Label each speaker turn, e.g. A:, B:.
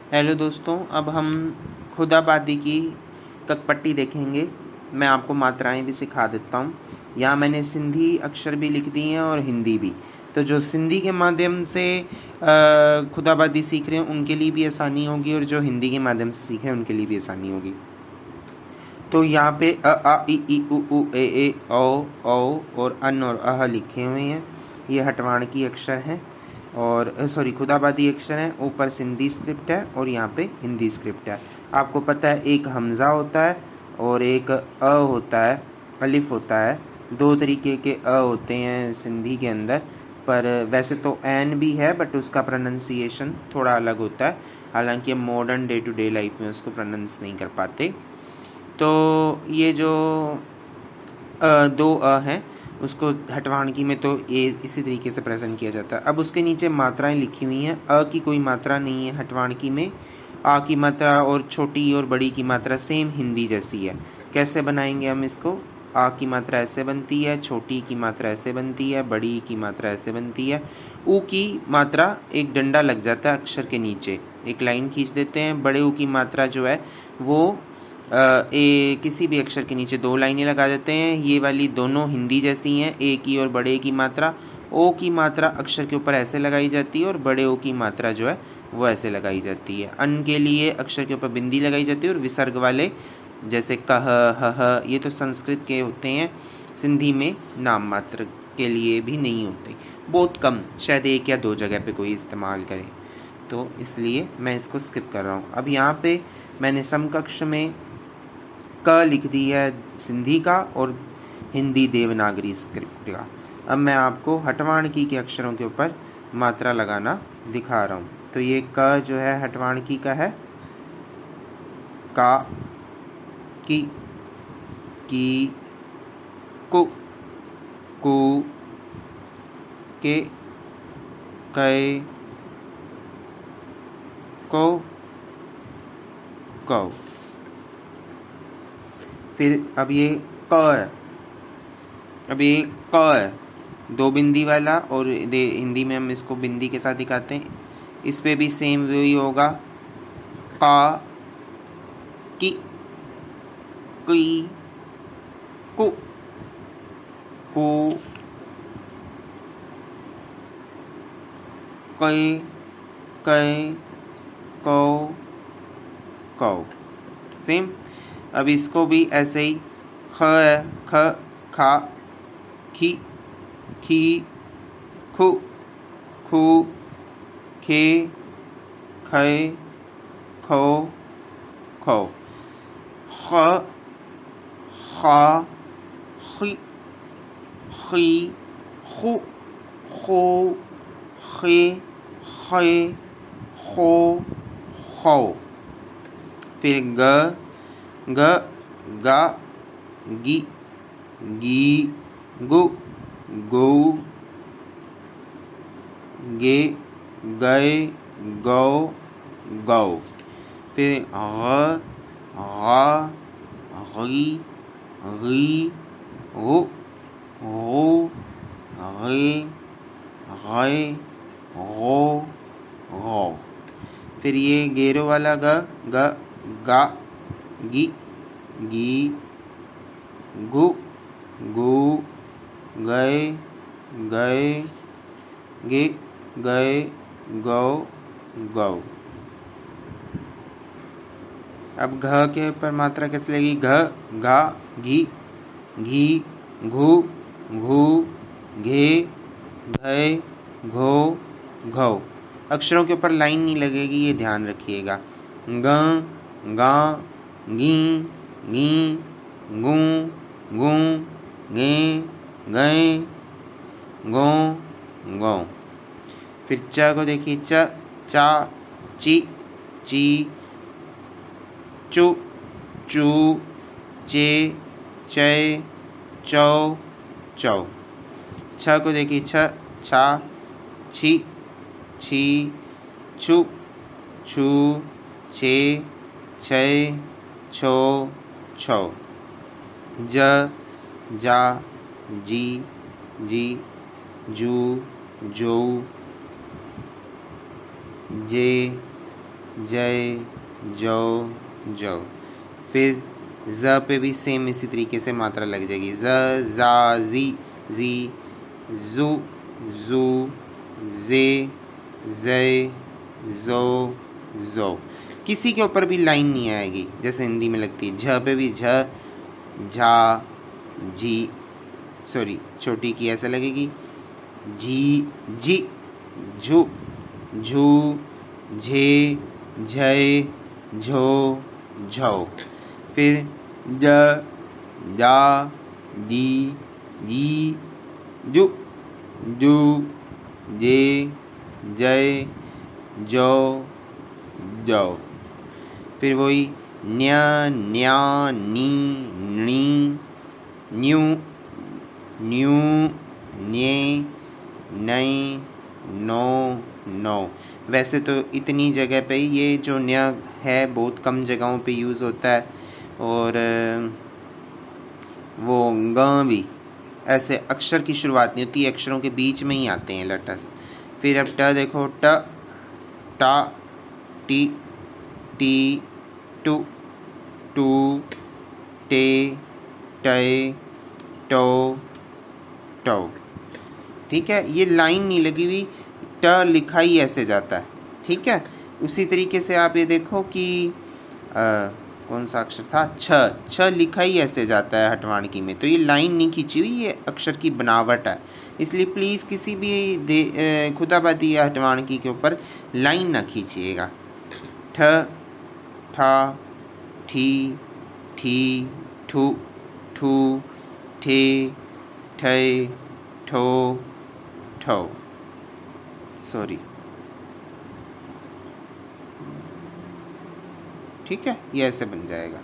A: Hello दोस्तों, अब हम खुदाबादी की ककपट्टी देखेंगे। मैं आपको मात्राएं भी सिखा देता हूँ। यहाँ मैंने सिंधी अक्षर भी लिख दिए हैं और हिंदी भी। तो जो सिंधी के माध्यम से खुदाबादी सीख रहे हैं उनके लिए भी आसानी होगी, और जो हिंदी के माध्यम से सीख रहे हैं उनके लिए भी आसानी होगी। तो यहाँ पे अ आ इ उ ए औ और अन और अह लिखे हुए हैं। ये हटवाण की अक्षर हैं और सॉरी खुदाबादी अक्षर हैं। ऊपर सिंधी स्क्रिप्ट है और यहाँ पे हिंदी स्क्रिप्ट है। आपको पता है एक हमज़ा होता है और एक अ होता है, अलिफ होता है। दो तरीके के अ होते हैं सिंधी के अंदर, पर वैसे तो एन भी है बट उसका प्रोनंसिएशन थोड़ा अलग होता है। हालांकि हम modern day to day life में उसको प्रोनंस नहीं कर पाते। तो ये जो दो अ हैं उसको हटवाणकी में तो ये इसी तरीके से प्रेजेंट किया जाता है। अब उसके नीचे मात्राएं लिखी हुई हैं। अ की कोई मात्रा नहीं है हटवाणकी में। आ की मात्रा और छोटी और बड़ी की मात्रा सेम हिंदी जैसी है। कैसे बनाएंगे हम इसको? आ की मात्रा ऐसे बनती है, छोटी की मात्रा ऐसे बनती है, बड़ी की मात्रा ऐसे बनती है। ऊ की मात्रा एक डंडा लग जाता है अक्षर के नीचे, एक लाइन खींच देते हैं। बड़े ऊ की मात्रा जो है वो किसी भी अक्षर के नीचे दो लाइनें लगा देते हैं। ये वाली दोनों हिंदी जैसी हैं, ए की और बड़े की मात्रा। ओ की मात्रा अक्षर के ऊपर ऐसे लगाई जाती है और बड़े ओ की मात्रा जो है वो ऐसे लगाई जाती है। अन के लिए अक्षर के ऊपर बिंदी लगाई जाती है और विसर्ग वाले जैसे कह ह ये तो संस्कृत के होते हैं, सिंधी में नाम मात्र के लिए भी नहीं होते, बहुत कम, शायद एक या दो जगह पे कोई इस्तेमाल करे, तो इसलिए मैं इसको स्किप कर रहा हूँ। अब यहाँ पे मैंने समकक्ष में क लिख दी है सिंधी का और हिंदी देवनागरी स्क्रिप्ट का। अब मैं आपको हटवाणकी के अक्षरों के ऊपर मात्रा लगाना दिखा रहा हूँ। तो ये क जो है हटवाणकी का है, का, की, कु, के, कै, कौ। फिर अब ये क है, अब ये क है दो बिंदी वाला, और हिंदी में हम इसको बिंदी के साथ दिखाते हैं। इस पे भी सेम वही होगा, का, की, कु, कै, कौ। सेम। अब इसको भी ऐसे ही ख है, ख, खा, खी, खु, खे, खे, खौ, ख, खा, खी, खु, खे, खौ। फिर ग, गा, गी, गु, गौ, गे, गए, गौ। फिर घ, गी, गु, गे, गौ। फिर ये गेरो वाला ग, गा, गी, गु, गए, गे, गौ। अब घ के ऊपर मात्रा कैसे लगेगी? घ, घा, घी, घू, घे, घे, घौ। अक्षरों के ऊपर लाइन नहीं लगेगी, ये ध्यान रखिएगा। ग, गा, गी, गू, गे, गौ। फिर च को देखिए, च, चा, ची, चु, चू, चे, चे, चौ। छ को देखिए, छ, छा, छी, छु, छू, छे, छै, छौ। ज, जा, जी, जू, जो, जे, जय, जो, जो। फिर ज पे भी सेम इसी तरीके से मात्रा लग जाएगी। ज, जा, जी, जू, जू, जे, जय, जो, जो। किसी के ऊपर भी लाइन नहीं आएगी जैसे हिंदी में लगती है। झ पे भी झ, झा, जी, सॉरी छोटी की ऐसे लगेगी। जी, जी, झू, झू, झे, झय, झो, झौ। फिर ज, जा, दी, जी, जू, जू, जे, जय, जो, जौ। फिर वही न्य, न्या, नी, नी, न्यू, न्यू, न्ये, नए, नो, नो। वैसे तो इतनी जगह पे ये जो न्य है बहुत कम जगहों पे यूज़ होता है, और वो ग भी ऐसे अक्षर की शुरुआत नहीं होती, अक्षरों के बीच में ही आते हैं लेटर्स। फिर अब ट देखो, ट, टा, टी, टी, टू, टू, टे, टय, टो, टो। ठीक है, ये लाइन नहीं लगी हुई, ट लिखा ही ऐसे जाता है। ठीक है, उसी तरीके से आप ये देखो कि कौन सा अक्षर था, छ, छ लिखा ही ऐसे जाता है हटवाणकी में, तो ये लाइन नहीं खींची हुई, ये अक्षर की बनावट है। इसलिए प्लीज़ किसी भी खुदाबादी या हटवाणकी के ऊपर लाइन ना खींचिएगा। ठ, ठा, ठी, ठी, ठू, ठू, ठे, ठय, ठो, ठो। सॉरी। ठीक है, ये ऐसे बन जाएगा।